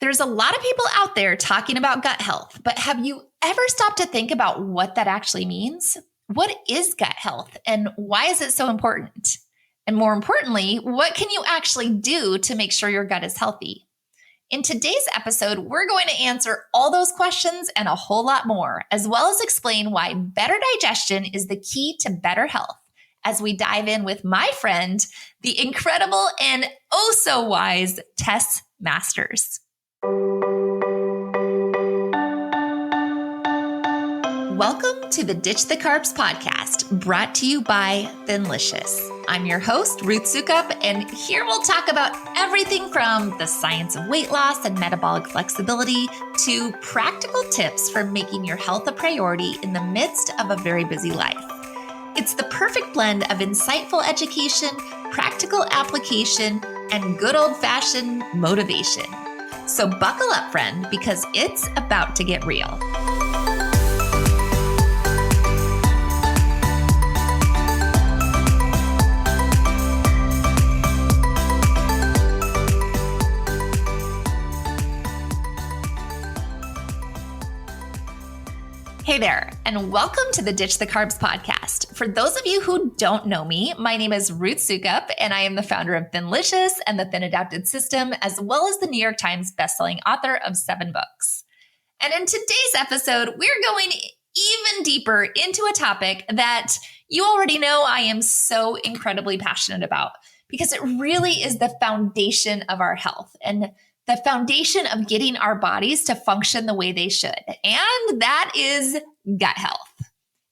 There's a lot of people out there talking about gut health, but have you ever stopped to think about what that actually means? What is gut health and why is it so important? And more importantly, what can you actually do to make sure your gut is healthy? In today's episode, we're going to answer all those questions and a whole lot more, as well as explain why better digestion is the key to better health, as we dive in with my friend, the incredible and oh so wise Tess Masters. Welcome to the Ditch the Carbs podcast, brought to you by Thinlicious. I'm your host, Ruth Sukup, and here we'll talk about everything from the science of weight loss and metabolic flexibility to practical tips for making your health a priority in the midst of a very busy life. It's the perfect blend of insightful education, practical application, and good old-fashioned motivation. So buckle up, friend, because it's about to get real. Hey there, and welcome to the Ditch the Carbs podcast. For those of you who don't know me, my name is Ruth Sukup, and I am the founder of Thinlicious and the Thin Adapted System, as well as the New York Times bestselling author of 7 books. And in today's episode, we're going even deeper into a topic that you already know I am so incredibly passionate about, because it really is the foundation of our health and the foundation of getting our bodies to function the way they should. And that is gut health.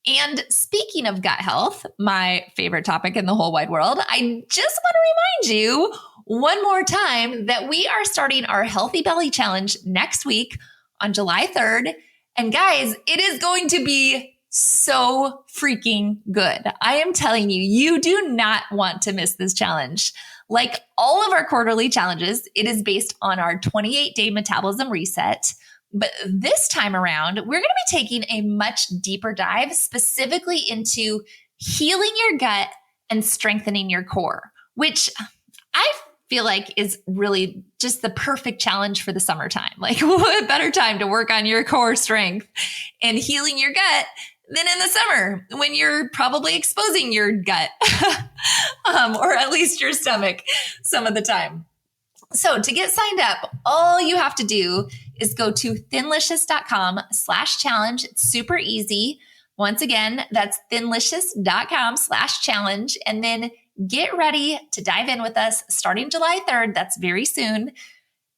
And speaking of gut health, my favorite topic in the whole wide world, I just want to remind you one more time that we are starting our Healthy Belly Challenge next week on July 3rd. And guys, it is going to be so freaking good. I am telling you, you do not want to miss this challenge. Like all of our quarterly challenges, it is based on our 28-day metabolism reset. But this time around, we're going to be taking a much deeper dive specifically into healing your gut and strengthening your core, which I feel like is really just the perfect challenge for the summertime. Like what better time to work on your core strength and healing your gut than in the summer when you're probably exposing your gut or at least your stomach some of the time. So to get signed up, all you have to do is go to thinlicious.com/challenge. It's super easy. Once again, that's thinlicious.com/challenge. And then get ready to dive in with us starting July 3rd. That's very soon.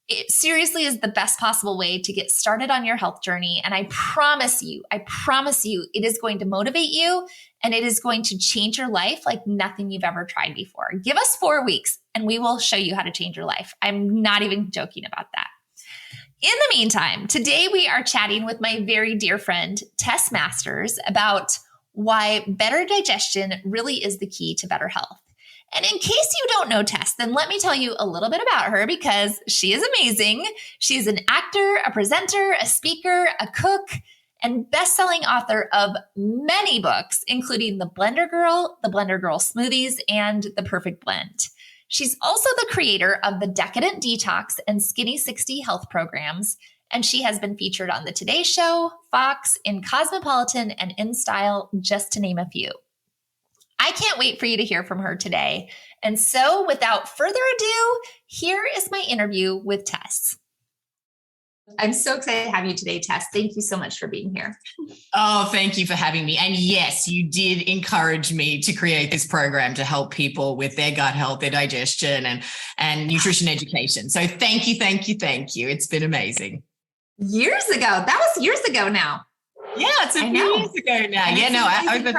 It seriously is the best possible way to get started on your health journey. And I promise you, it is going to motivate you and it is going to change your life like nothing you've ever tried before. Give us 4 weeks and we will show you how to change your life. I'm not even joking about that. In the meantime, today we are chatting with my very dear friend, Tess Masters, about why better digestion really is the key to better health. And in case you don't know Tess, then let me tell you a little bit about her because she is amazing. She's an actor, a presenter, a speaker, a cook, and best-selling author of many books, including The Blender Girl Smoothies, and The Perfect Blend. She's also the creator of the Decadent Detox and Skinny 60 health programs, and she has been featured on The Today Show, Fox, in Cosmopolitan, and InStyle, just to name a few. I can't wait for you to hear from her today. And so without further ado, here is my interview with Tess. I'm so excited to have you today, Tess. Thank you so much for being here. Oh, thank you for having me. And yes, you did encourage me to create this program to help people with their gut health, their digestion, and nutrition education. So thank you. It's been amazing. Years ago. That was years ago now. Yeah, it's a few years ago now. And yeah, no, over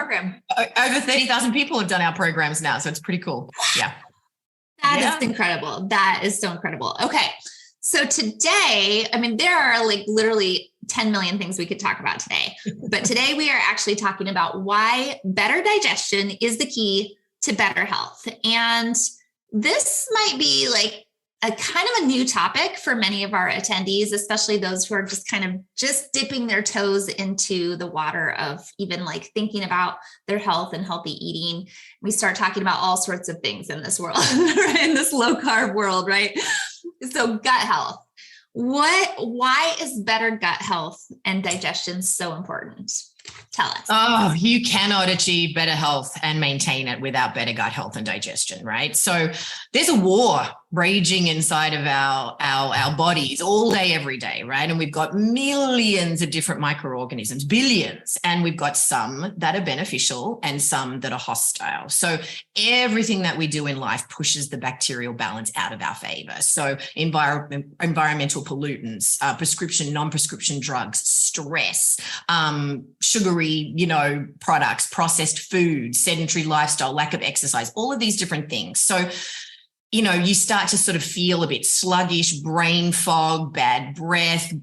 30,000 people have done our programs now. So it's pretty cool. Yeah. That is incredible. That is so incredible. Okay. So today, there are like literally 10 million things we could talk about today, but today we are actually talking about why better digestion is the key to better health. And this might be like a kind of a new topic for many of our attendees, especially those who are just dipping their toes into the water of even like thinking about their health and healthy eating. We start talking about all sorts of things in this world, in this low carb world, right? So gut health. Why is better gut health and digestion so important? Tell us. Oh, you cannot achieve better health and maintain it without better gut health and digestion, right? So there's a war raging inside of our bodies all day, every day, right? And we've got millions of different microorganisms, billions, and we've got some that are beneficial and some that are hostile. So everything that we do in life pushes the bacterial balance out of our favor. So environmental pollutants, prescription, non-prescription drugs, stress, sugary, products, processed food, sedentary lifestyle, lack of exercise, all of these different things. So, you start to sort of feel a bit sluggish, brain fog, bad breath,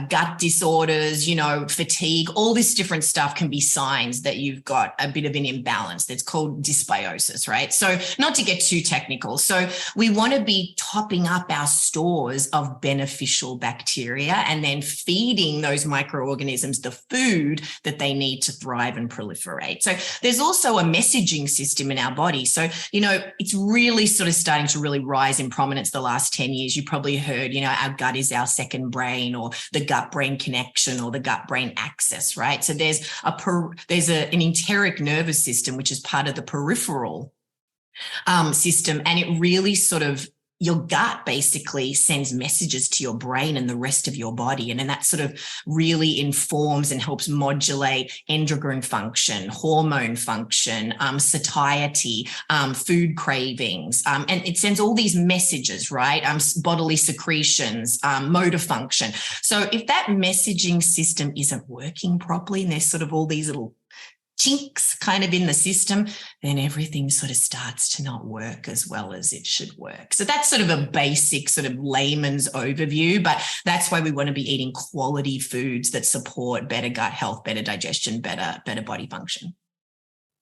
gut disorders, fatigue, all this different stuff can be signs that you've got a bit of an imbalance that's called dysbiosis, right? So not to get too technical. So we want to be topping up our stores of beneficial bacteria and then feeding those microorganisms the food that they need to thrive and proliferate. So there's also a messaging system in our body. So, it's really sort of starting to really rise in prominence the last 10 years. You probably heard, our gut is our second brain, or the gut-brain connection, or the gut-brain axis, right? So there's an enteric nervous system, which is part of the peripheral system. And it really sort of, your gut basically sends messages to your brain and the rest of your body. And then that sort of really informs and helps modulate endocrine function, hormone function, satiety, food cravings. And it sends all these messages, right? Bodily secretions, motor function. So if that messaging system isn't working properly, and there's sort of all these little chinks kind of in the system, then everything sort of starts to not work as well as it should work. So that's sort of a basic sort of layman's overview, but that's why we want to be eating quality foods that support better gut health, better digestion, better body function.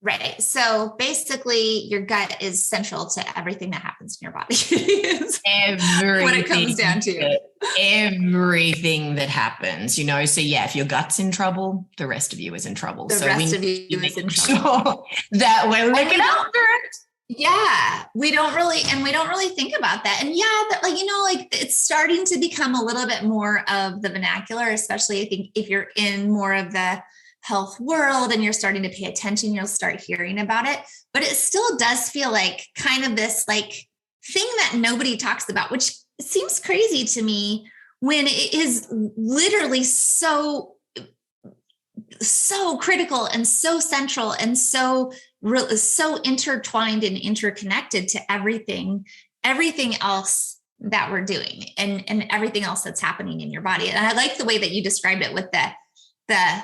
Right. So basically your gut is central to everything that happens in your body. Everything. What it comes down to. Everything that happens, So yeah, if your gut's in trouble, the rest of you is in trouble. The so rest of you is in trouble. That we're looking after it. Yeah, we don't really think about that. And yeah, it's starting to become a little bit more of the vernacular, especially I think if you're in more of the health world and you're starting to pay attention, you'll start hearing about it. But it still does feel like kind of this like thing that nobody talks about, which seems crazy to me when it is literally so critical and so central and so intertwined and interconnected to everything else that we're doing and everything else that's happening in your body. And I like the way that you described it with the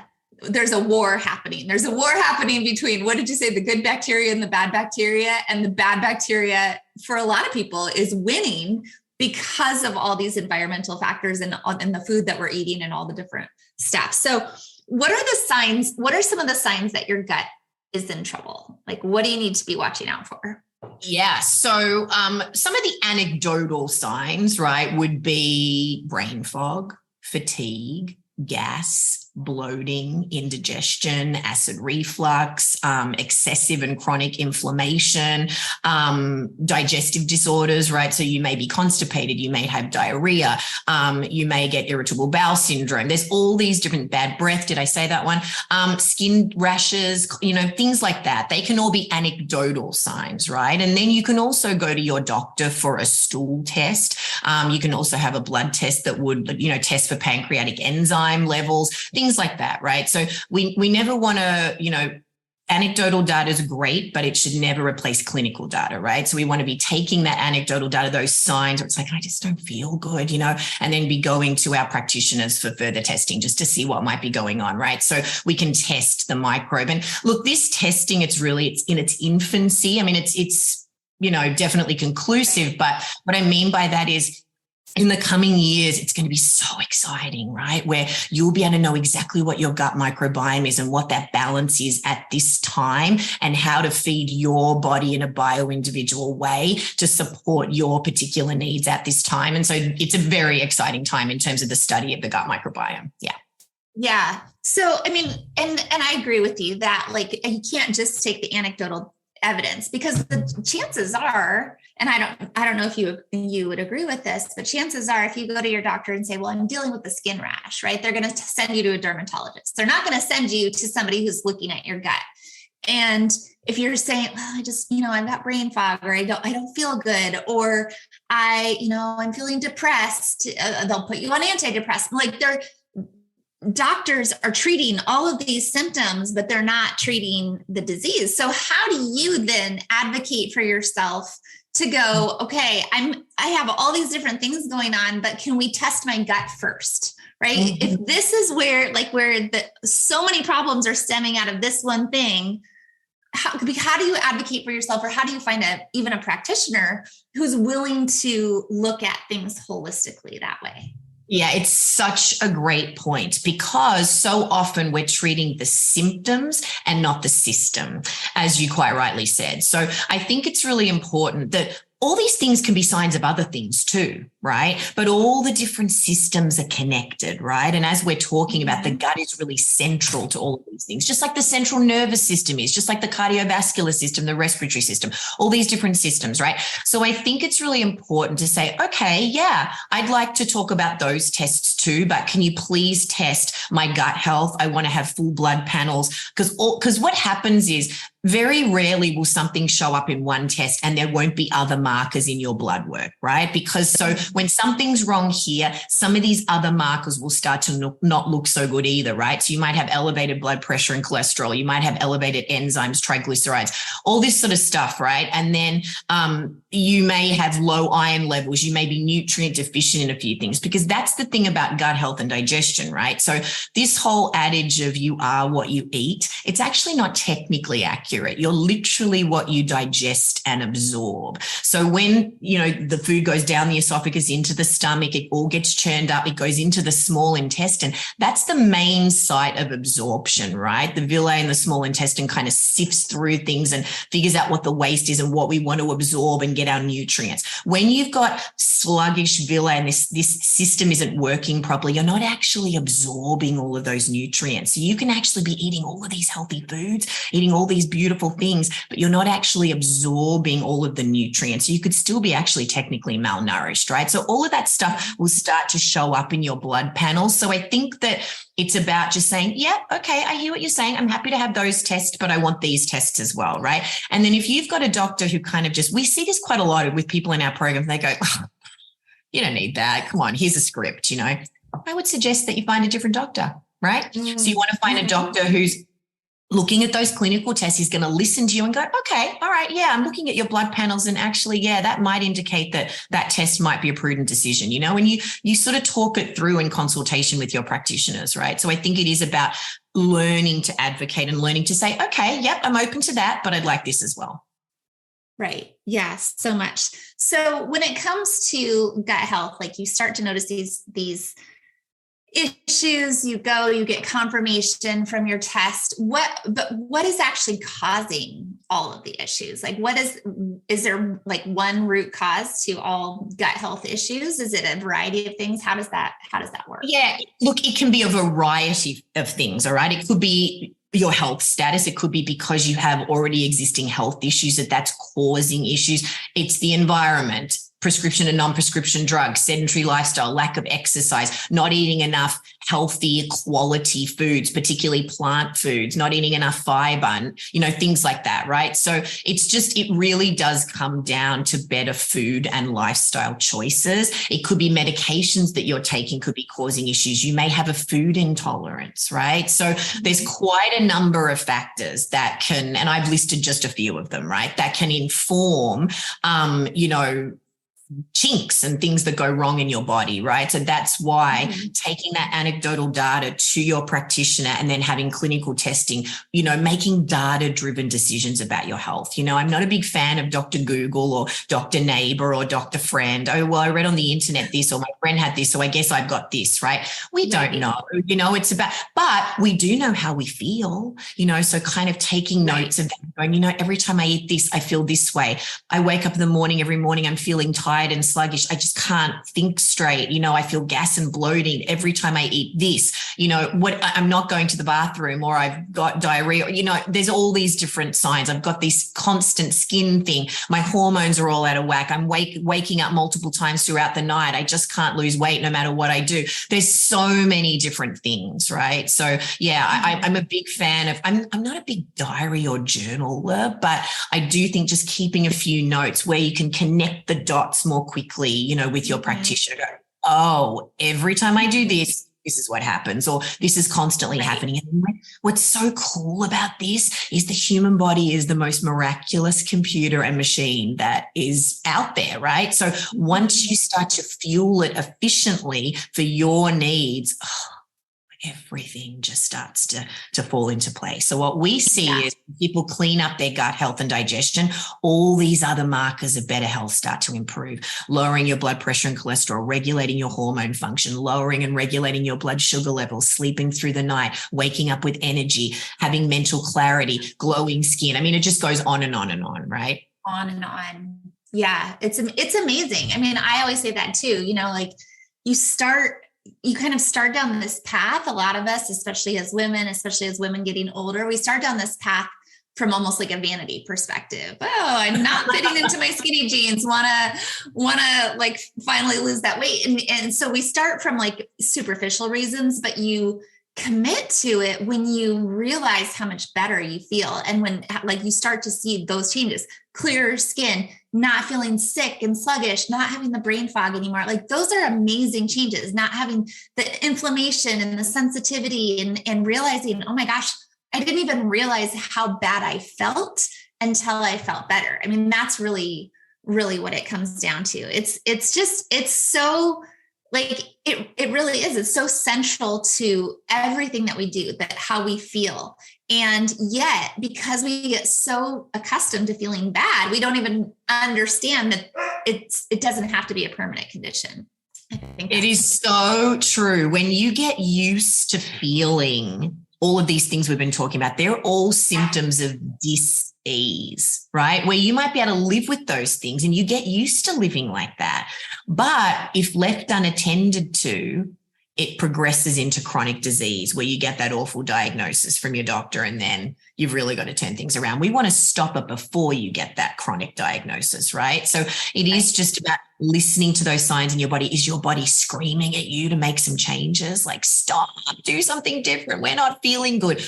there's a war happening. There's a war happening between, what did you say, the good bacteria and the bad bacteria, and the bad bacteria for a lot of people is winning because of all these environmental factors and the food that we're eating and all the different stuff. So what are the signs? What are some of the signs that your gut is in trouble? Like, what do you need to be watching out for? Yeah. So some of the anecdotal signs, right, would be brain fog, fatigue, gas, bloating, indigestion, acid reflux, excessive and chronic inflammation, digestive disorders, right? So you may be constipated, you may have diarrhea, you may get irritable bowel syndrome. There's all these different bad breath. Did I say that one? Skin rashes, things like that. They can all be anecdotal signs, right? And then you can also go to your doctor for a stool test. You can also have a blood test that would, test for pancreatic enzyme levels, things like that, right? So we never want to, anecdotal data is great, but it should never replace clinical data, right? So we want to be taking that anecdotal data, those signs where it's like, I just don't feel good, and then be going to our practitioners for further testing just to see what might be going on, right? So we can test the microbe. And look, this testing, it's in its infancy. I mean, it's definitely conclusive, but what I mean by that is, in the coming years, it's going to be so exciting, right? Where you'll be able to know exactly what your gut microbiome is and what that balance is at this time and how to feed your body in a bio-individual way to support your particular needs at this time. And so it's a very exciting time in terms of the study of the gut microbiome. Yeah. Yeah. So, I mean, and I agree with you that you can't just take the anecdotal evidence, because the chances are, and I don't know if you would agree with this, but chances are if you go to your doctor and say, well, I'm dealing with a skin rash, right? They're going to send you to a dermatologist. They're not going to send you to somebody who's looking at your gut. And if you're saying, well, I just, I've got brain fog, or I don't feel good, or I'm feeling depressed, they'll put you on antidepressants. Like doctors are treating all of these symptoms, but they're not treating the disease. So how do you then advocate for yourself to go, okay, I have all these different things going on, but can we test my gut first? Right. Mm-hmm. If this is where so many problems are stemming out of this one thing, how do you advocate for yourself, or how do you find even a practitioner who's willing to look at things holistically that way? Yeah, it's such a great point, because so often we're treating the symptoms and not the system, as you quite rightly said. So I think it's really important that all these things can be signs of other things too, right? But all the different systems are connected, right? And as we're talking about, the gut is really central to all of these things, just like the central nervous system is, just like the cardiovascular system, the respiratory system, all these different systems, right? So I think it's really important to say, okay, yeah, I'd like to talk about those tests too, but can you please test my gut health? I want to have full blood panels, because what happens is, very rarely will something show up in one test and there won't be other markers in your blood work, right? Because so when something's wrong here, some of these other markers will start to not look so good either, right? So you might have elevated blood pressure and cholesterol. You might have elevated enzymes, triglycerides, all this sort of stuff, right? And then you may have low iron levels. You may be nutrient deficient in a few things, because that's the thing about gut health and digestion, right? So this whole adage of you are what you eat, it's actually not technically accurate. You're literally what you digest and absorb. So when, the food goes down the esophagus into the stomach, it all gets churned up, it goes into the small intestine. That's the main site of absorption, right? The villi in the small intestine kind of sifts through things and figures out what the waste is and what we want to absorb and get our nutrients. When you've got sluggish villi and this system isn't working properly, you're not actually absorbing all of those nutrients. So you can actually be eating all of these healthy foods, eating all these beautiful things, but you're not actually absorbing all of the nutrients. So you could still be actually technically malnourished, right? So all of that stuff will start to show up in your blood panels. So I think that it's about just saying, yeah, okay, I hear what you're saying. I'm happy to have those tests, but I want these tests as well, right? And then if you've got a doctor who kind of we see this quite a lot with people in our program, they go, oh, you don't need that. Come on, here's a script, I would suggest that you find a different doctor, right? Mm-hmm. So you want to find a doctor who's looking at those clinical tests, he's going to listen to you and go, okay, all right, yeah, I'm looking at your blood panels, and actually, yeah, that might indicate that test might be a prudent decision, and you sort of talk it through in consultation with your practitioners, right? So I think it is about learning to advocate and learning to say, okay, yep, I'm open to that, but I'd like this as well. Right. Yes, so much. So when it comes to gut health, like you start to notice these issues, you get confirmation from your test. What is actually causing all of the issues? Like is there like one root cause to all gut health issues? Is it a variety of things? How does that work? Yeah, look, it can be a variety of things. All right. It could be your health status. It could be because you have already existing health issues that's causing issues. It's the environment, prescription and non-prescription drugs, sedentary lifestyle, lack of exercise, not eating enough healthy quality foods, particularly plant foods, not eating enough fiber, things like that, right? So it really does come down to better food and lifestyle choices. It could be medications that you're taking could be causing issues. You may have a food intolerance, right? So there's quite a number of factors that can, and I've listed just a few of them, right, that can inform, chinks and things that go wrong in your body, right? So that's why taking that anecdotal data to your practitioner and then having clinical testing, making data-driven decisions about your health. I'm not a big fan of Dr. Google or Dr. Neighbor or Dr. Friend. Oh, well, I read on the internet this, or my friend had this, so I guess I've got this, right? We don't know, it's about, but we do know how we feel, so kind of taking notes of that, going, every time I eat this, I feel this way. I wake up in the morning, every morning I'm feeling tired. tired and sluggish. I just can't think straight. I feel gas and bloating every time I eat this. I'm not going to the bathroom, or I've got diarrhea. There's all these different signs. I've got this constant skin thing. My hormones are all out of whack. I'm waking up multiple times throughout the night. I just can't lose weight no matter what I do. There's so many different things, right? So yeah, I'm a big fan of, I'm not a big diary or journaler, but I do think just keeping a few notes where you can connect the dots more quickly, with your practitioner. Go, oh, every time I do this, this is what happens, or this is constantly happening. And what's so cool about this is the human body is the most miraculous computer and machine that is out there, right? So once you start to fuel it efficiently for your needs, everything just starts to fall into place. So what we see is people clean up their gut health and digestion, all these other markers of better health start to improve, lowering your blood pressure and cholesterol, regulating your hormone function, lowering and regulating your blood sugar levels, sleeping through the night, waking up with energy, having mental clarity, glowing skin. I mean, it just goes on and on and on, right? On and on. Yeah, it's amazing. I mean, I always say that too, like you kind of start down this path. A lot of us, especially as women getting older, we start down this path from almost like a vanity perspective. Oh, I'm not fitting into my skinny jeans. Wanna like finally lose that weight. And so we start from like superficial reasons, but you commit to it when you realize how much better you feel. And when like you start to see those changes, clearer skin, not feeling sick and sluggish, not having the brain fog anymore. Like those are amazing changes, not having the inflammation and the sensitivity and realizing, oh my gosh, I didn't even realize how bad I felt until I felt better. I mean, that's really, really what it comes down to. It's so like, it really is. It's so central to everything that we do, that how we feel. And yet, because we get so accustomed to feeling bad, we don't even understand that it doesn't have to be a permanent condition. I think it is so true. When you get used to feeling all of these things we've been talking about, they're all symptoms of dis-ease, right? Where you might be able to live with those things and you get used to living like that. But if left unattended to, it progresses into chronic disease where you get that awful diagnosis from your doctor and then you've really got to turn things around. We want to stop it before you get that chronic diagnosis, right? So it is just about listening to those signs in your body. Is your body screaming at you to make some changes? Like, stop, do something different. We're not feeling good.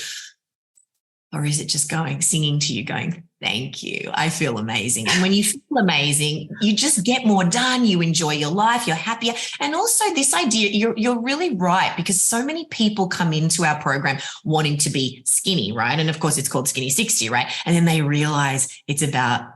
Or is it just singing to you, going, thank you, I feel amazing. And when you feel amazing, you just get more done. You enjoy your life. You're happier. And also this idea, you're really right, because so many people come into our program wanting to be skinny, right? And of course, it's called Skinny 60, right? And then they realize it's about,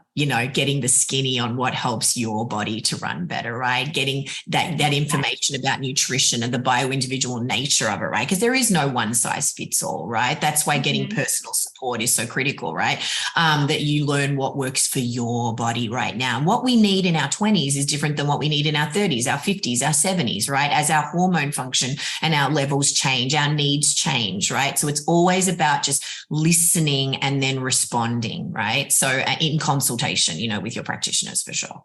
getting the skinny on what helps your body to run better, right? Getting that information about nutrition and the bio-individual nature of it, right? Because there is no one size fits all, right? That's why getting personal support is so critical, right? That you learn what works for your body right now. And what we need in our 20s is different than what we need in our 30s, our 50s, our 70s, right? As our hormone function and our levels change, our needs change, right? So it's always about just listening and then responding, right? So in consultation, with your practitioners for sure.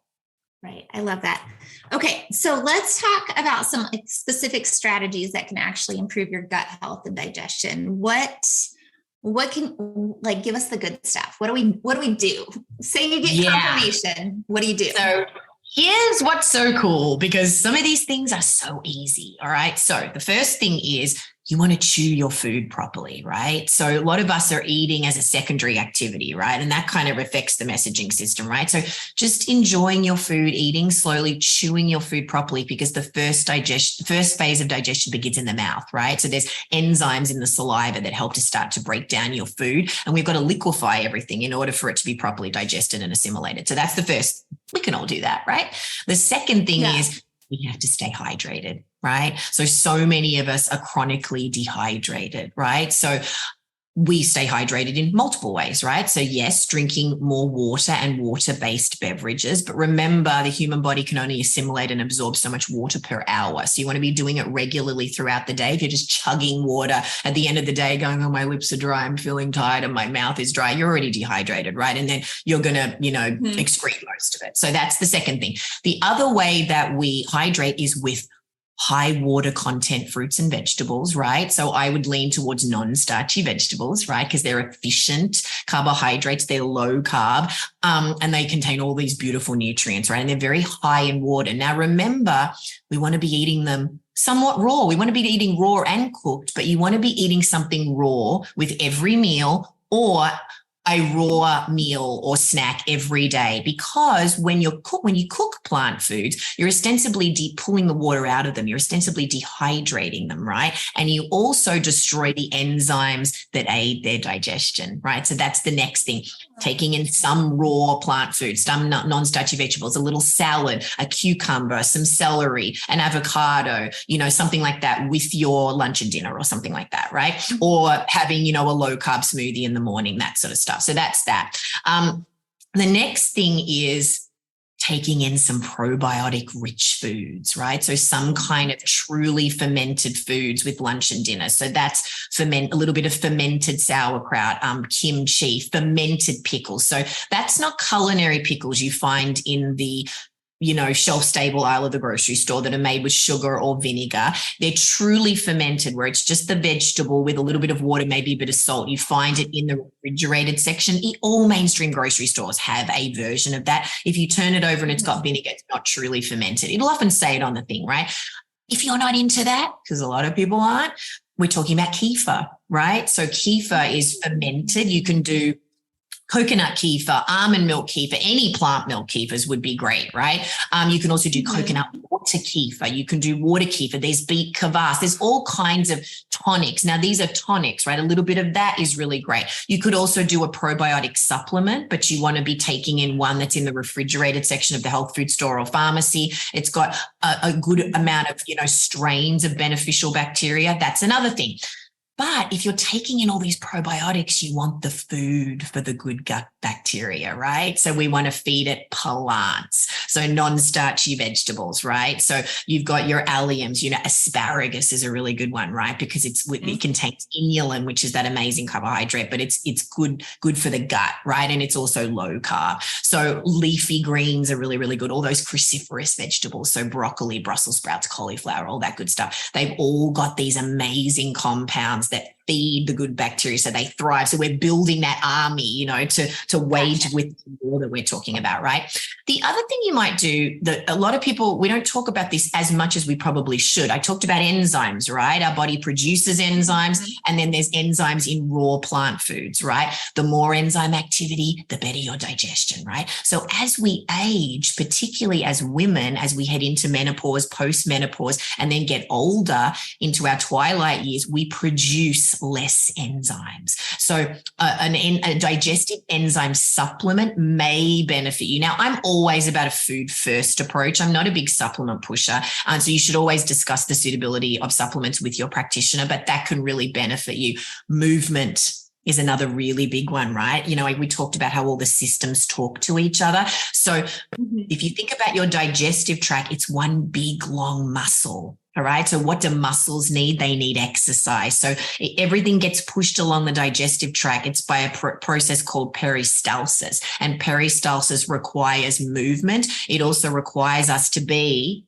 Right. I love that. Okay. So let's talk about some specific strategies that can actually improve your gut health and digestion. What can give us the good stuff? What do we do? Say you get confirmation. What do you do? So here's what's so cool, because some of these things are so easy. All right. So the first thing is you want to chew your food properly, right? So a lot of us are eating as a secondary activity, right? And that kind of affects the messaging system, right? So just enjoying your food, eating slowly, chewing your food properly, because the first phase of digestion begins in the mouth, right? So there's enzymes in the saliva that help to start to break down your food. And we've got to liquefy everything in order for it to be properly digested and assimilated. So that's the first. We can all do that, right? The second thing is we have to stay hydrated, right? So many of us are chronically dehydrated, right? So we stay hydrated in multiple ways, right? So yes, drinking more water and water-based beverages, but remember the human body can only assimilate and absorb so much water per hour. So you want to be doing it regularly throughout the day. If you're just chugging water at the end of the day going, oh, my lips are dry, I'm feeling tired and my mouth is dry, you're already dehydrated, right? And then you're going to, excrete most of it. So that's the second thing. The other way that we hydrate is with high water content fruits and vegetables, right? So I would lean towards non-starchy vegetables, right? Because they're efficient carbohydrates, they're low carb, and they contain all these beautiful nutrients, right? And they're very high in water. Now, remember, we want to be eating them somewhat raw. We want to be eating raw and cooked, but you want to be eating something raw with every meal or a raw meal or snack every day, because when you cook plant foods, you're ostensibly pulling the water out of them. You're ostensibly dehydrating them, right? And you also destroy the enzymes that aid their digestion, right? So that's the next thing. Taking in some raw plant foods, some non-starchy vegetables, a little salad, a cucumber, some celery, an avocado, something like that with your lunch and dinner or something like that, right? Or having, a low carb smoothie in the morning, that sort of stuff. So that's that. The next thing is taking in some probiotic rich foods, right? So some kind of truly fermented foods with lunch and dinner. So that's a little bit of fermented sauerkraut, kimchi, fermented pickles. So that's not culinary pickles you find in the shelf stable aisle of the grocery store that are made with sugar or vinegar. They're truly fermented, where it's just the vegetable with a little bit of water, maybe a bit of salt. You find it in the refrigerated section. All mainstream grocery stores have a version of that. If you turn it over and it's got vinegar, it's not truly fermented. It'll often say it on the thing, right? If you're not into that, because a lot of people aren't, we're talking about kefir, right? So kefir is fermented. You can do coconut kefir, almond milk kefir, any plant milk kefirs would be great, right? You can also do coconut water kefir. You can do water kefir. There's beet kvass. There's all kinds of tonics. Now, these are tonics, right? A little bit of that is really great. You could also do a probiotic supplement, but you want to be taking in one that's in the refrigerated section of the health food store or pharmacy. It's got a good amount of, strains of beneficial bacteria. That's another thing. But if you're taking in all these probiotics, you want the food for the good gut bacteria, right? So we want to feed it plants, so non-starchy vegetables, right? So you've got your alliums, asparagus is a really good one, right? Because it contains inulin, which is that amazing carbohydrate, but it's good for the gut, right? And it's also low carb. So leafy greens are really, really good. All those cruciferous vegetables, so broccoli, Brussels sprouts, cauliflower, all that good stuff. They've all got these amazing compounds that feed the good bacteria so they thrive. So we're building that army, to wage with the war that we're talking about, right? The other thing you might do, that a lot of people, we don't talk about this as much as we probably should. I talked about enzymes, right? Our body produces enzymes, and then there's enzymes in raw plant foods, right? The more enzyme activity, the better your digestion, right? So as we age, particularly as women, as we head into menopause, post-menopause, and then get older into our twilight years, we produce less enzymes. So a digestive enzyme supplement may benefit you. Now, I'm always about a food first approach. I'm not a big supplement pusher. So you should always discuss the suitability of supplements with your practitioner, but that can really benefit you. Movement is another really big one, right? We talked about how all the systems talk to each other. So if you think about your digestive tract, it's one big long muscle. All right. So what do muscles need? They need exercise. So everything gets pushed along the digestive tract. It's by a process called peristalsis, and peristalsis requires movement. It also requires us to be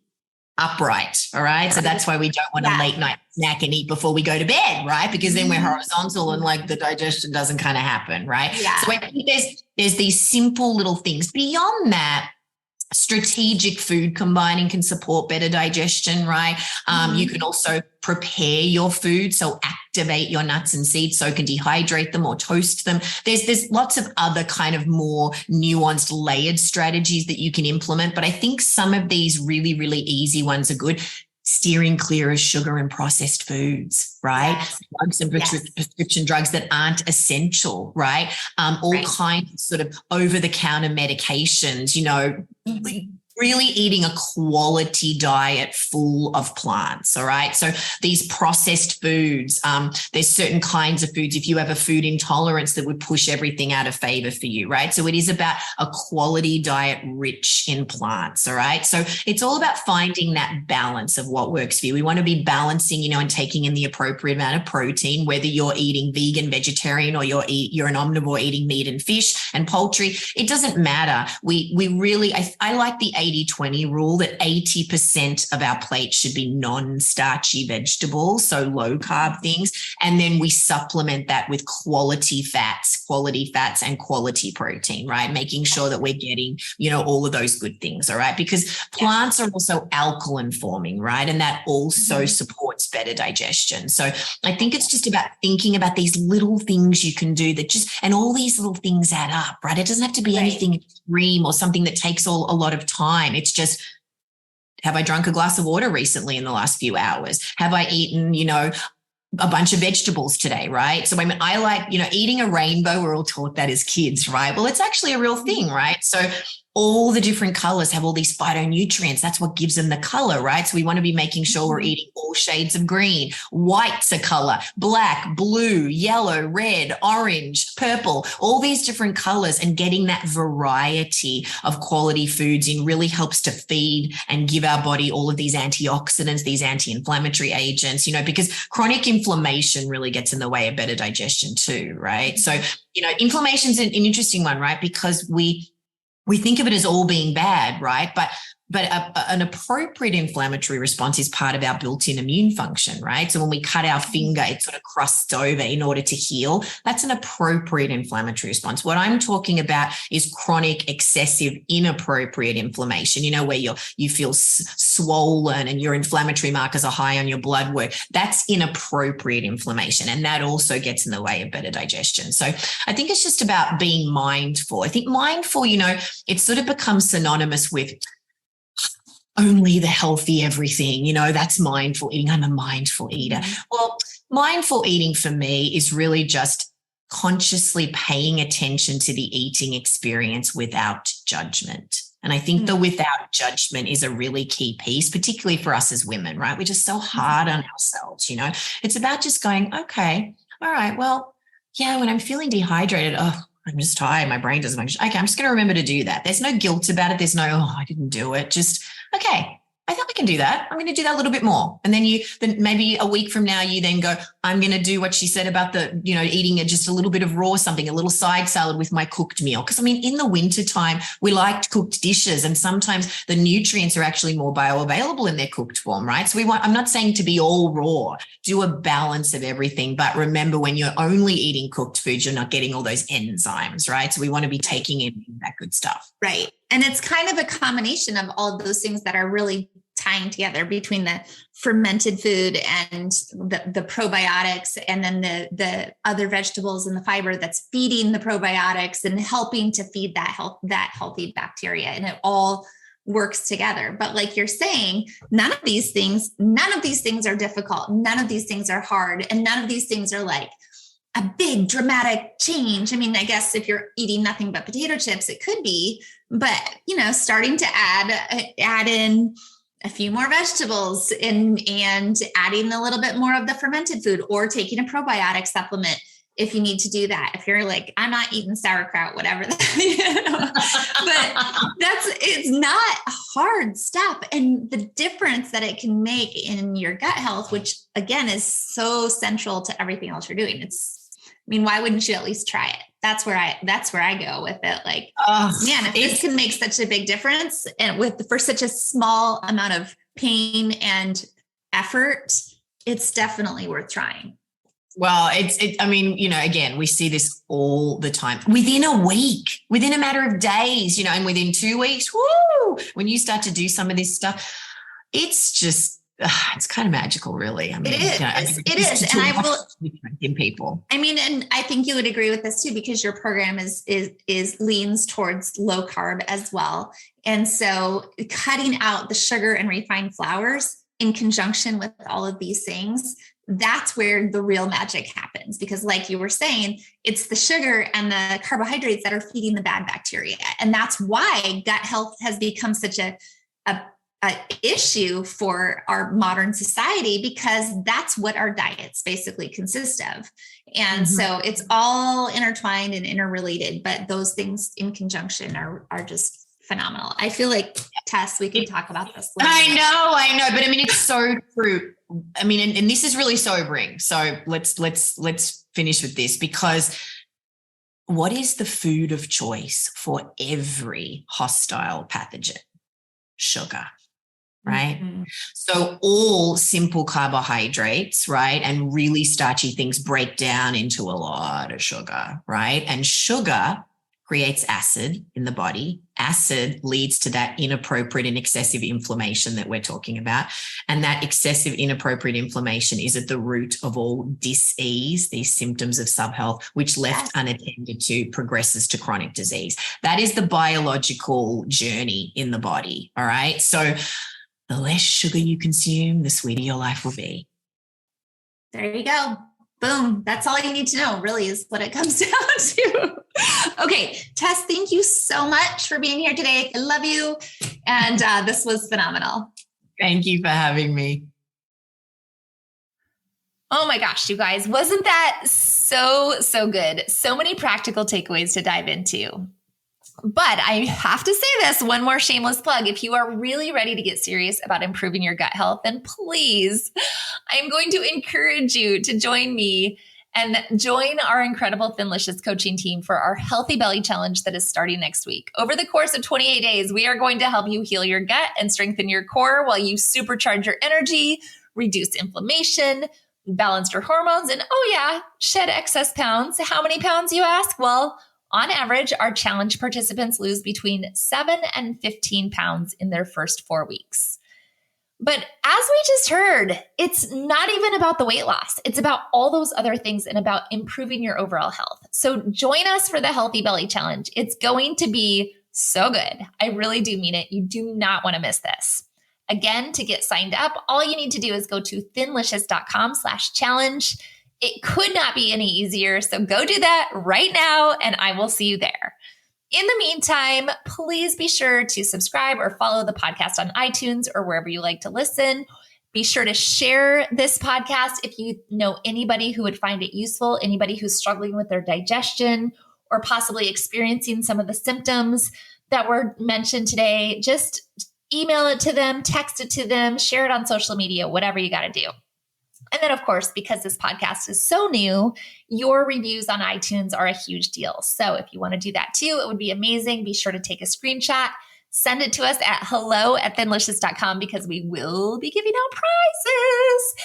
upright. All right. So that's why we don't want a late night snack and eat before we go to bed, right? Because then we're horizontal and the digestion doesn't kind of happen, right? Yeah. So I think there's these simple little things. Beyond that, strategic food combining can support better digestion, right? You can also prepare your food, so activate your nuts and seeds, so can dehydrate them or toast them. There's lots of other kind of more nuanced, layered strategies that you can implement, but I think some of these really, really easy ones are good. Steering clear of sugar and processed foods, right? Yes. Drugs and prescription drugs that aren't essential, right? All kinds of sort of over-the-counter medications, really eating a quality diet full of plants. All right. So these processed foods, there's certain kinds of foods, if you have a food intolerance, that would push everything out of favor for you. Right. So it is about a quality diet rich in plants. All right. So it's all about finding that balance of what works for you. We want to be balancing, and taking in the appropriate amount of protein, whether you're eating vegan, vegetarian, or you're an omnivore eating meat and fish and poultry. It doesn't matter. We really, I like the 80-20 rule, that 80% of our plate should be non-starchy vegetables, so low carb things. And then we supplement that with quality fats and quality protein, right? Making sure that we're getting, all of those good things. All right. Because plants are also alkaline forming, right? And that also supports better digestion. So I think it's just about thinking about these little things you can do and all these little things add up, right? It doesn't have to be anything extreme or something that takes a lot of time. It's just, have I drunk a glass of water recently in the last few hours? Have I eaten, a bunch of vegetables today, right? So I like, eating a rainbow. We're all taught that as kids, right? Well, it's actually a real thing, right? So all the different colors have all these phytonutrients. That's what gives them the color, right? So we want to be making sure we're eating all shades of green. White's a color, black, blue, yellow, red, orange, purple, all these different colors, and getting that variety of quality foods in really helps to feed and give our body all of these antioxidants, these anti-inflammatory agents, because chronic inflammation really gets in the way of better digestion too, right? So, inflammation is an interesting one, right? Because we think of it as all being bad, right? But an appropriate inflammatory response is part of our built-in immune function, right? So when we cut our finger, it sort of crusts over in order to heal. That's an appropriate inflammatory response. What I'm talking about is chronic, excessive, inappropriate inflammation, where you feel swollen and your inflammatory markers are high on your blood work. That's inappropriate inflammation. And that also gets in the way of better digestion. So I think it's just about being mindful. I think mindful, it sort of becomes synonymous with only the healthy everything, that's mindful eating. I'm a mindful eater. Well, mindful eating for me is really just consciously paying attention to the eating experience without judgment. And I think the without judgment is a really key piece, particularly for us as women, right? We're just so hard on ourselves, It's about just going, okay, all right, well, yeah, when I'm feeling dehydrated, I'm just tired, my brain doesn't function. Okay, I'm just going to remember to do that. There's no guilt about it. There's no, I didn't do it. Just, okay, I think I can do that. I'm going to do that a little bit more. And then maybe a week from now, you then go, I'm going to do what she said about eating just a little bit of raw something, a little side salad with my cooked meal. Because in the wintertime, we like cooked dishes, and sometimes the nutrients are actually more bioavailable in their cooked form, right? So I'm not saying to be all raw, do a balance of everything. But remember, when you're only eating cooked foods, you're not getting all those enzymes, right? So we want to be taking in that good stuff. Right. And it's kind of a combination of all of those things that are really tying together between the fermented food and the probiotics, and then the other vegetables and the fiber that's feeding the probiotics and helping to feed that healthy bacteria. And it all works together. But like you're saying, none of these things are difficult. None of these things are hard. And none of these things are like a big dramatic change. I guess if you're eating nothing but potato chips, it could be, but starting to add in a few more vegetables and adding a little bit more of the fermented food, or taking a probiotic supplement if you need to do that. If you're like, I'm not eating sauerkraut, whatever, but it's not hard stuff. And the difference that it can make in your gut health, which again is so central to everything else you're doing. Why wouldn't you at least try it? That's where I go with it. Like, man, if this can make such a big difference, and for such a small amount of pain and effort, it's definitely worth trying. Well, again, we see this all the time within a week, within a matter of days, and within 2 weeks, when you start to do some of this stuff, it's just, it's kind of magical, really. It is. And I will in people. And I think you would agree with this too, because your program is leans towards low carb as well. And so cutting out the sugar and refined flours in conjunction with all of these things that's where the real magic happens. Because like you were saying, it's the sugar and the carbohydrates that are feeding the bad bacteria. And that's why gut health has become such a issue for our modern society, because that's what our diets basically consist of. And so it's all intertwined and interrelated, but those things in conjunction are just phenomenal. I feel like, Tess, we can talk about this later. I know. But I mean, it's so true. I mean, and this is really sobering. So let's finish with this, because what is the food of choice for every hostile pathogen? Sugar. Right. So all simple carbohydrates, right, and really starchy things break down into a lot of sugar, right? And sugar creates acid in the body. Acid leads to that inappropriate and excessive inflammation that we're talking about. And that excessive inappropriate inflammation is at the root of all dis-ease, these symptoms of subhealth, which left unattended to progresses to chronic disease. That is the biological journey in the body. All right. So the less sugar you consume, the sweeter your life will be. There you go. Boom. That's all you need to know, really, is what it comes down to. Okay, Tess, thank you so much for being here today. I love you. And this was phenomenal. Thank you for having me. Oh my gosh, you guys, wasn't that so good? So many practical takeaways to dive into. But I have to say this, one more shameless plug. If you are really ready to get serious about improving your gut health, then please, I am going to encourage you to join me and join our incredible Thinlicious coaching team for our Healthy Belly Challenge that is starting next week. Over the course of 28 days, we are going to help you heal your gut and strengthen your core while you supercharge your energy, reduce inflammation, balance your hormones, and shed excess pounds. How many pounds, you ask? Well, on average, our challenge participants lose between 7 and 15 pounds in their first 4 weeks. But as we just heard, it's not even about the weight loss. It's about all those other things and about improving your overall health. So join us for the Healthy Belly Challenge. It's going to be so good. I really do mean it. You do not want to miss this. Again, to get signed up, all you need to do is go to thinlicious.com/challenge. It could not be any easier. So go do that right now, and I will see you there. In the meantime, please be sure to subscribe or follow the podcast on iTunes or wherever you like to listen. Be sure to share this podcast if you know anybody who would find it useful, anybody who's struggling with their digestion or possibly experiencing some of the symptoms that were mentioned today. Just email it to them, text it to them, share it on social media, whatever you got to do. And then, of course, because this podcast is so new, your reviews on iTunes are a huge deal. So if you want to do that too, it would be amazing. Be sure to take a screenshot, send it to us at hello@thinlicious.com, because we will be giving out prizes.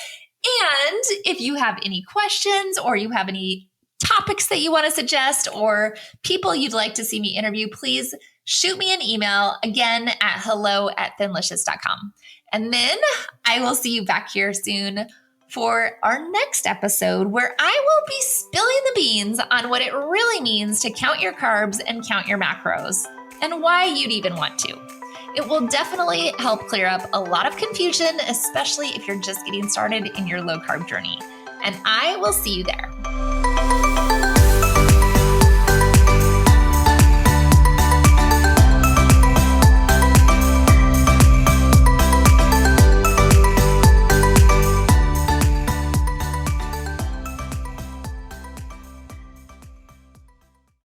And if you have any questions or you have any topics that you want to suggest or people you'd like to see me interview, please shoot me an email again at hello@thinlicious.com. And then I will see you back here soon for our next episode, where I will be spilling the beans on what it really means to count your carbs and count your macros, and why you'd even want to. It will definitely help clear up a lot of confusion, especially if you're just getting started in your low carb journey. And I will see you there.